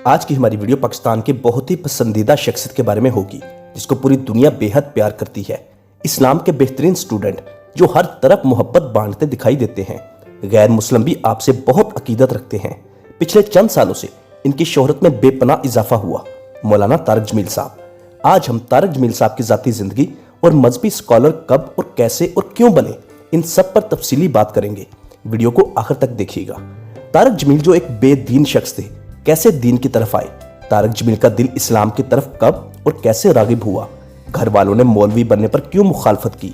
آج کی ہماری ویڈیو پاکستان کے بہت ہی پسندیدہ شخصیت کے بارے میں ہوگی جس کو پوری دنیا بے حد پیار کرتی ہے۔ اسلام کے بہترین سٹوڈنٹ جو ہر طرف محبت بانٹتے دکھائی دیتے ہیں۔ غیر مسلم بھی آپ سے بہت عقیدت رکھتے ہیں۔ پچھلے چند سالوں سے ان کی شہرت میں بے پناہ اضافہ ہوا۔ مولانا طارق جمیل صاحب۔ آج ہم طارق جمیل صاحب کی ذاتی زندگی اور مذہبی اسکالر کب اور کیسے اور کیوں بنے، ان سب پر تفصیلی بات کریں گے۔ ویڈیو کو آخر تک دیکھیے گا۔ طارق جمیل جو ایک بے دین شخص تھے، کیسے دین کی طرف آئے؟ طارق جمیل کا دل اسلام کی طرف کب اور کیسے راغب ہوا؟ گھر والوں نے مولوی بننے پر کیوں مخالفت کی؟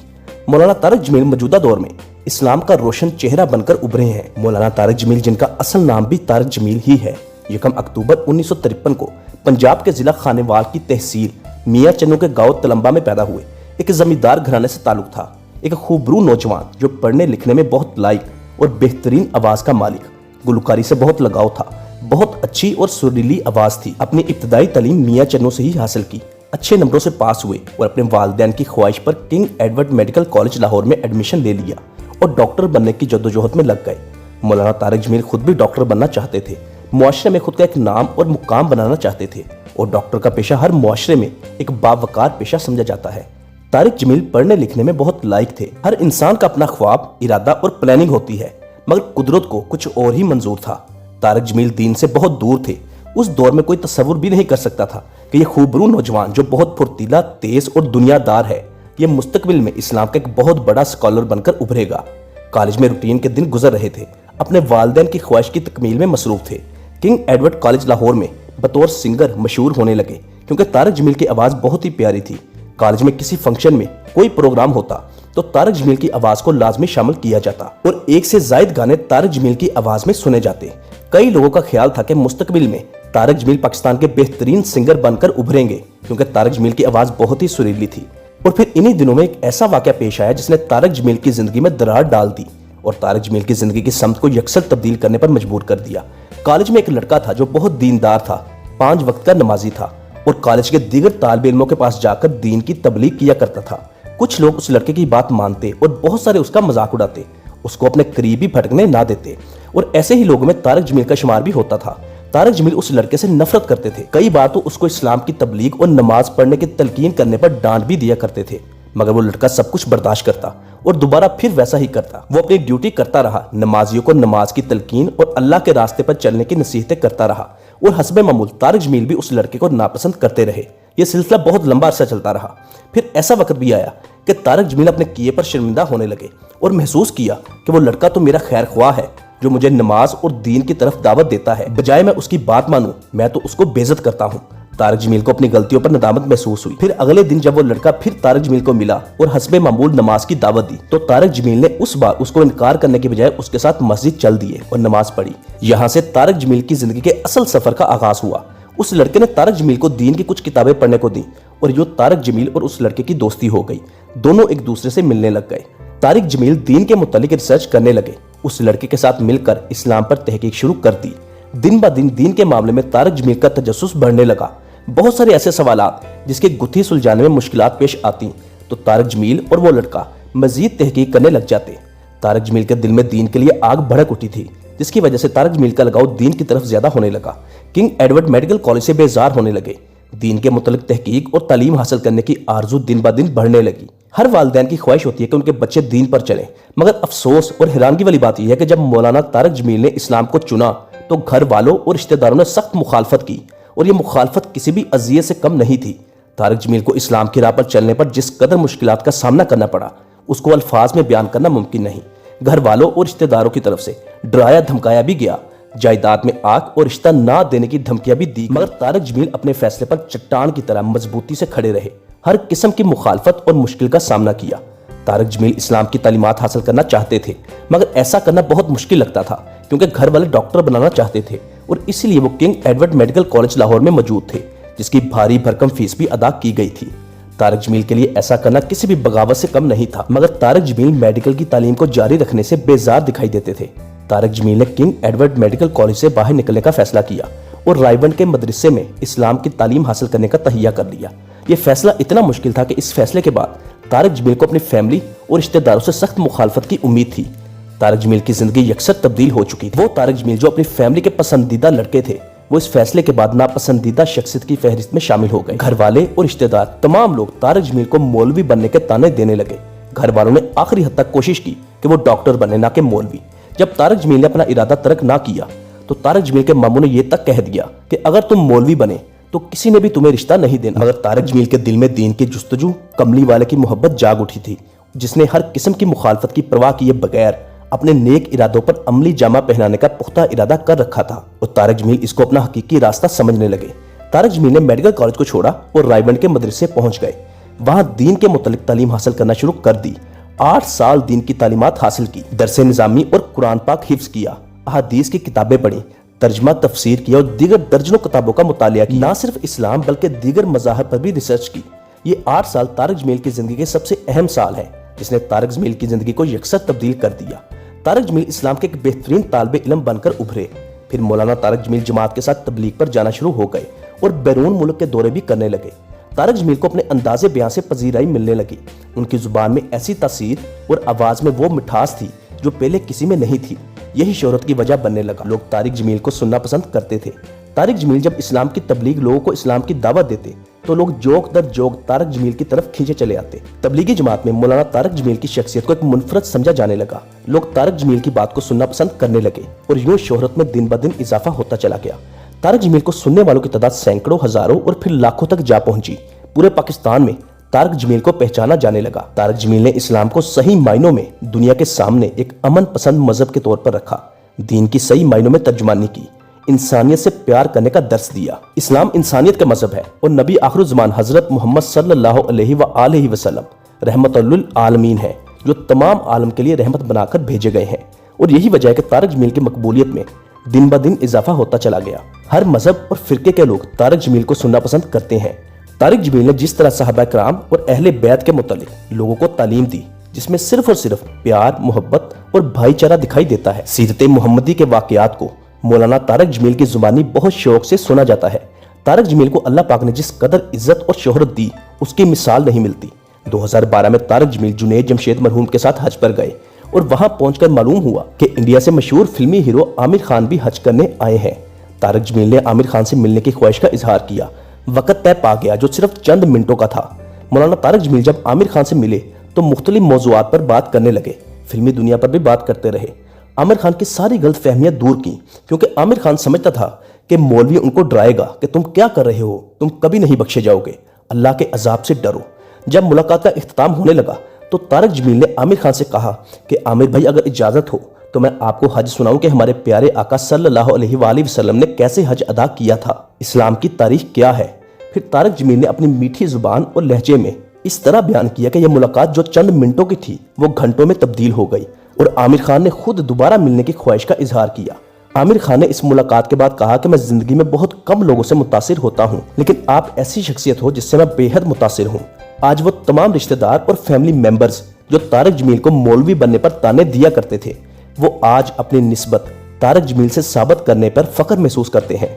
مولانا طارق جمیل موجودہ دور میں اسلام کا روشن چہرہ بن کر ابھرے ہیں۔ مولانا طارق جمیل جن کا اصل نام بھی طارق جمیل ہی ہے، 1 اکتوبر 1953 کو پنجاب کے ضلع خانیوال کی تحصیل میاں چنو کے گاؤں تلمبا میں پیدا ہوئے۔ ایک زمیندار گھرانے سے تعلق تھا۔ ایک خوبرو نوجوان جو پڑھنے لکھنے میں بہت لائق اور بہترین آواز کا مالک، گلوکاری سے بہت لگاؤ تھا۔ بہت اچھی اور سریلی آواز تھی۔ اپنی ابتدائی تعلیم میاں چنو سے ہی حاصل کی۔ اچھے نمبروں سے پاس ہوئے اور اپنے والدین کی خواہش پر King Edward medical college Lahore میں ایڈمیشن لے لیا اور ڈاکٹر بننے کی جدوجہد میں لگ گئے۔ مولانا طارق جمیل خود بھی ڈاکٹر بننا چاہتے تھے، معاشرے میں خود کا ایک نام اور مقام بنانا چاہتے تھے، اور ڈاکٹر کا پیشہ ہر معاشرے میں ایک باوقار پیشہ سمجھا جاتا ہے۔ طارق جمیل پڑھنے لکھنے میں بہت لائق تھے۔ ہر انسان کا اپنا خواب، ارادہ اور پلاننگ ہوتی ہے، مگر قدرت کو کچھ اور ہی منظور تھا۔ طارق جمیل دین سے بہت دور تھے۔ اس دور میں کوئی تصور بھی نہیں کر سکتا تھا کہ یہ خوبرو نوجوان جو بہت پھرتیلا، تیز اور دنیا دار ہے، یہ مستقبل میں اسلام کا ایک بہت بڑا اسکالر بن کر ابھرے گا۔ کالج میں روٹین کے دن گزر رہے تھے، اپنے والدین کی خواہش کی تکمیل میں مصروف تھے۔ کنگ ایڈورڈ کالج لاہور میں بطور سنگر مشہور ہونے لگے کیونکہ طارق جمیل کی آواز بہت ہی پیاری تھی۔ کالج میں کسی فنکشن میں کوئی پروگرام ہوتا تو طارق جمیل کی آواز کو لازمی شامل کیا جاتا اور 1 سے زائد گانے طارق جمیل کی آواز میں سنے جاتے۔ کئی لوگوں کا خیال تھا کہ مستقبل میں طارق جمیل پاکستان کے بہترین سنگر بن کر ابھریں گے کیونکہ طارق جمیل کی آواز بہت ہی سریلی تھی۔ اور پھر انہی دنوں میں ایک ایسا واقعہ پیش آیا جس نے طارق جمیل کی زندگی میں درار ڈال دی اور طارق جمیل کی زندگی کی سمت کو یکسر تبدیل کرنے پر مجبور کر دیا۔ کالج میں ایک لڑکا تھا جو بہت دیندار تھا، 5 وقت کا نمازی تھا اور کالج کے دیگر طالب علموں کے پاس جا کر دین کی تبلیغ کیا کرتا تھا۔ کچھ لوگ اس لڑکے کی بات مانتے اور بہت سارے اس کا مذاق اڑاتے، اس کو اپنے قریب ہی پھٹکنے نہ دیتے، اور ایسے ہی لوگوں میں طارق جمیل کا شمار بھی ہوتا تھا۔ طارق جمیل اس لڑکے سے نفرت کرتے تھے، کئی بار تو اس کو اسلام کی تبلیغ اور نماز پڑھنے کی تلقین کرنے پر ڈانٹ بھی دیا کرتے تھے، مگر وہ لڑکا سب کچھ برداشت کرتا اور دوبارہ پھر ویسا ہی کرتا۔ وہ اپنی ڈیوٹی کرتا رہا، نمازیوں کو نماز کی تلقین اور اللہ کے راستے پر چلنے کی نصیحتیں کرتا رہا، اور حسب معمول طارق جمیل بھی اس لڑکے کو ناپسند کرتے رہے۔ یہ سلسلہ بہت لمبا عرصہ چلتا رہا۔ پھر ایسا وقت بھی آیا کہ طارق جمیل اپنے کیے پر شرمندہ ہونے لگے اور محسوس کیا کہ وہ لڑکا تو میرا خیر خواہ ہے جو مجھے نماز اور دین کی طرف دعوت دیتا ہے، بجائے میں اس کی بات مانوں میں تو اس کو بے عزت کرتا ہوں۔ طارق جمیل کو اپنی غلطیوں پر ندامت محسوس ہوئی۔ پھر اگلے دن جب وہ لڑکا پھر طارق جمیل کو ملا اور حسب معمول نماز کی دعوت دی تو طارق جمیل نے اس بار اس کو انکار کرنے کے بجائے اس کے ساتھ مسجد چل دیے اور نماز پڑھی۔ یہاں سے طارق جمیل کی زندگی کے اصل سفر کا آغاز ہوا۔ اس لڑکے نے طارق جمیل کو دین کی کچھ کتابیں پڑھنے کو دیں اور یوں طارق جمیل اور اس لڑکے کی دوستی ہو گئی۔ دونوں ایک دوسرے سے ملنے لگ گئے۔ طارق جمیل دین کے متعلق ریسرچ کرنے لگے، اس لڑکے کے ساتھ مل کر اسلام پر تحقیق شروع کر دی۔ دن بہ دن دین کے معاملے میں طارق جمیل کا تجسس بڑھنے لگا۔ بہت سارے ایسے سوالات جس کی گتھی سلجھانے میں مشکلات پیش آتی تو طارق جمیل اور وہ لڑکا مزید تحقیق کرنے لگ جاتے۔ طارق جمیل کے دل میں دین کے لیے آگ بھڑک اٹھی تھی، جس کی وجہ سے طارق جمیل کا لگاؤ دین کی طرف زیادہ ہونے لگا۔ کنگ ایڈورڈ میڈیکل کالج سے بیزار ہونے لگے۔ دین کے متعلق تحقیق اور تعلیم حاصل کرنے کی آرزو دن بہ دن بڑھنے لگی۔ ہر والدین کی خواہش ہوتی ہے کہ ان کے بچے دین پر چلیں، مگر افسوس اور حیرانگی والی بات یہ ہے کہ جب مولانا طارق جمیل نے اسلام کو چنا تو گھر والوں اور رشتہ داروں نے سخت مخالفت کی، اور یہ مخالفت کسی بھی اذیت سے کم نہیں تھی۔ طارق جمیل کو اسلام کی راہ پر چلنے پر جس قدر مشکلات کا سامنا کرنا پڑا اس کو الفاظ میں بیان کرنا ممکن نہیں۔ گھر والوں اور رشتہ داروں کی طرف سے ڈرایا دھمکایا بھی گیا، جائیداد میں آگ اور رشتہ نہ دینے کی دھمکیاں بھی دی، مگر طارق جمیل اپنے فیصلے پر چٹان کی طرح مضبوطی سے کھڑے رہے۔ ہر قسم کی مخالفت اور مشکل کا سامنا کیا۔ طارق جمیل اسلام کی تعلیمات حاصل کرنا چاہتے تھے، مگر ایسا کرنا بہت مشکل لگتا تھا کیونکہ گھر والے ڈاکٹر بنانا چاہتے تھے اور اسی لیے وہ king Edward medical college Lahore میں موجود تھے، جس کی بھاری بھرکم فیس بھی ادا کی گئی تھی۔ طارق جمیل کے لیے ایسا کرنا کسی بھی بغاوت سے کم نہیں تھا، مگر طارق جمیل میڈیکل کی تعلیم کو جاری رکھنے سے بیزار دکھائی دیتے تھے۔ طارق جمیل نے کنگ ایڈورڈ میڈیکل کالج سے باہر نکلنے کا فیصلہ کیا اور رائیونڈ کے مدرسے میں اسلام کی تعلیم حاصل کرنے کا تہیہ کر لیا۔ یہ فیصلہ اتنا مشکل تھا کہ اس فیصلے کے بعد طارق جمیل کو اپنی فیملی اور رشتہ داروں سے سخت مخالفت کی امید تھی۔ طارق جمیل کی زندگی یکسر تبدیل ہو چکی تھی۔ وہ طارق جمیل جو اپنی فیملی کے پسندیدہ لڑکے تھے، وہ اس فیصلے کے بعد ناپسندیدہ شخصیت کی فہرست میں شامل ہو گئے۔ گھر والے اور رشتہ دار تمام لوگ طارق جمیل کو مولوی بننے کے طعنے دینے لگے۔ گھر والوں نے آخری حد تک کوشش کی کہ وہ ڈاکٹر بنے نہ کہ مولوی۔ جب طارق جمیل نے اپنا ارادہ ترک نہ کیا تو طارق جمیل کے ماموں نے یہ تک کہہ دیا کہ اگر تم مولوی بنے تو کسی نے بھی تمہیں رشتہ نہیں دینا۔ مگر طارق جمیل کے دل میں دین کی جستجو، کملی والے کی محبت جاگ اٹھی تھی، جس نے ہر قسم کی مخالفت کی پرواہ کیے بغیر اپنے نیک ارادوں پر عملی جامہ پہنانے کا پختہ ارادہ کر رکھا تھا، اور طارق جمیل اس کو اپنا حقیقی راستہ سمجھنے لگے۔ طارق جمیل نے میڈیکل کالج کو چھوڑا اور رائیونڈ کے مدرسے پہنچ گئے۔ وہاں دین کے متعلق تعلیم حاصل کرنا شروع کر دی۔ 8 سال دین کی تعلیمات حاصل کی، درس نظامی اور قرآن پاک حفظ کیا، احادیث کی کتابیں پڑھی، ترجمہ تفسیر کیا اور دیگر درجنوں کتابوں کا مطالعہ کیا۔ نہ صرف اسلام بلکہ دیگر مذاہب پر بھی ریسرچ کی۔ یہ 8 سال طارق جمیل کی زندگی کے سب سے اہم سال ہیں، جس نے طارق جمیل کی زندگی کو یکسر تبدیل کر دیا۔ طارق جمیل اسلام کے ایک بہترین طالب علم بن کر ابھرے۔ پھر مولانا طارق جمیل جماعت کے ساتھ تبلیغ پر جانا شروع ہو گئے اور بیرون ملک کے دورے بھی کرنے لگے۔ طارق جمیل کو اپنے انداز بیان سے پذیرائی ملنے لگی۔ ان کی زبان میں ایسی تاثیر اور آواز میں وہ مٹھاس تھی جو پہلے کسی میں نہیں تھی۔ یہی شہرت کی وجہ بننے لگا۔ لوگ طارق جمیل کو سننا پسند کرتے تھے۔ طارق جمیل جب اسلام کی تبلیغ لوگوں کو اسلام کی دعوت دیتے تو لوگ جوک در جوک طارق جمیل کی طرف کھینچے چلے آتے۔ تبلیغی جماعت میں مولانا طارق جمیل کی شخصیت کو ایک منفرد سمجھا جانے لگا۔ لوگ طارق جمیل کی بات کو سننا پسند کرنے لگے اور یوں شہرت میں دن بدن اضافہ ہوتا چلا گیا۔ طارق جمیل کو سننے والوں کی تعداد سینکڑوں، ہزاروں اور پھر لاکھوں تک جا پہنچی۔ پورے پاکستان میں طارق جمیل کو پہچانا جانے لگا۔ طارق جمیل نے اسلام کو صحیح معنوں میں دنیا کے سامنے ایک امن پسند مذہب کے طور پر رکھا، دین کی صحیح معنوں میں ترجمانی کی، انسانیت سے پیار کرنے کا درس دیا۔ اسلام انسانیت کا مذہب ہے اور نبی آخر الزمان حضرت محمد صلی اللہ علیہ وآلہ وسلم رحمت للعالمین ہے، جو تمام عالم کے لیے رحمت بنا کر بھیجے گئے ہیں۔ اور یہی وجہ ہے کہ طارق جمیل کی مقبولیت میں دن بدن اضافہ ہوتا چلا گیا۔ ہر مذہب اور فرقے کے لوگ طارق جمیل کو سننا پسند کرتے ہیں۔ طارق جمیل نے جس طرح صحابہ کرام اور اہل بیت کے متعلق لوگوں کو تعلیم دی، جس میں صرف اور صرف پیار، محبت اور بھائی چارہ دکھائی دیتا ہے۔ سیرت محمدی کے واقعات کو مولانا طارق جمیل کی زبانی بہت شوق سے سنا جاتا ہے۔ طارق جمیل کو اللہ پاک نے جس قدر عزت اور شہرت دی، اس کی مثال نہیں ملتی۔ 2012 میں طارق جمیل جنید جمشید مرحوم کے ساتھ حج پر گئے اور وہاں پہنچ کر معلوم ہوا کہ انڈیا سے مشہور فلمی ہیرو عامر خان بھی حج کرنے آئے ہیں۔ طارق جمیل نے عامر خان سے ملنے کی خواہش کا اظہار کیا۔ وقت طے پا گیا جو صرف چند منٹوں کا تھا۔ مولانا طارق جمیل جب عامر خان سے ملے تو مختلف موضوعات پر بات کرنے لگے، فلمی دنیا پر بھی بات کرتے رہے۔ عامر خان کی ساری غلط فہمیاں دور کی، کیونکہ عامر خان سمجھتا تھا کہ مولوی ان کو ڈرائے گا کہ تم کیا کر رہے ہو، تم کبھی نہیں بخشے جاؤ گے، اللہ کے عذاب سے ڈرو۔ جب ملاقات کا اختتام ہونے لگا تو طارق جمیل نے عامر خان سے کہا کہ عامر بھائی اگر اجازت ہو تو میں آپ کو حج سناؤں کہ ہمارے پیارے آقا صلی اللہ علیہ وآلہ وسلم نے کیسے حج ادا کیا تھا، اسلام کی تاریخ کیا ہے۔ پھر طارق جمیل نے اپنی میٹھی زبان اور لہجے میں اس طرح بیان کیا کہ یہ ملاقات جو چند منٹوں کی تھی وہ گھنٹوں میں تبدیل ہو گئی، اور عامر خان نے خود دوبارہ ملنے کی خواہش کا اظہار کیا۔ عامر خان نے اس ملاقات کے بعد کہا کہ میں زندگی میں بہت کم لوگوں سے متاثر ہوتا ہوں، لیکن آپ ایسی شخصیت ہو جس سے میں بے حد متاثر ہوں۔ آج وہ تمام رشتہ دار اور فیملی ممبرز جو طارق جمیل کو مولوی بننے پر طعنے دیا کرتے تھے، وہ آج اپنی نسبت طارق جمیل سے ثابت کرنے پر فخر محسوس کرتے ہیں۔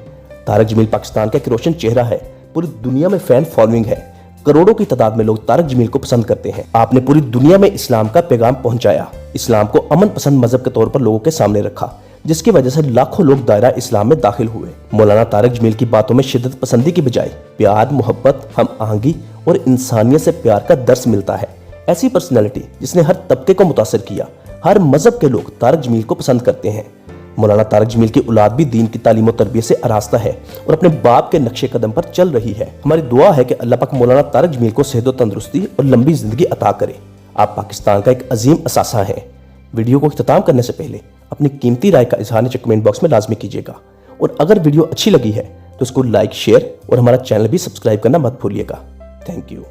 طارق جمیل پاکستان کا ایک روشن چہرہ ہے، پوری دنیا میں فین فالوئنگ ہے، کروڑوں کی تعداد میں لوگ طارق جمیل کو پسند کرتے ہیں۔ آپ نے پوری دنیا میں اسلام کا پیغام پہنچایا، اسلام کو امن پسند مذہب کے طور پر لوگوں کے سامنے رکھا، جس کی وجہ سے لاکھوں لوگ دائرہ اسلام میں داخل ہوئے۔ مولانا طارق جمیل کی باتوں میں شدت پسندی کی بجائے پیار، محبت، ہم آہنگی اور انسانیت سے پیار کا درس ملتا ہے۔ ایسی پرسنالٹی جس نے ہر طبقے کو متاثر کیا، ہر مذہب کے لوگ طارق جمیل کو پسند کرتے ہیں۔ مولانا طارق جمیل کی اولاد بھی دین کی تعلیم و تربیت سے آراستہ ہے اور اپنے باپ کے نقش قدم پر چل رہی ہے۔ ہماری دعا ہے کہ اللہ پاک مولانا طارق جمیل کو صحت و تندرستی اور لمبی زندگی عطا کرے۔ آپ پاکستان کا ایک عظیم اثاثہ ہیں۔ ویڈیو کو اختتام کرنے سے پہلے اپنی قیمتی رائے کا اظہار نیچے کمنٹ باکس میں لازمی کیجیے گا، اور اگر ویڈیو اچھی لگی ہے تو اس کو لائک، شیئر اور ہمارا چینل بھی سبسکرائب کرنا مت بھولیے گا۔ Thank you.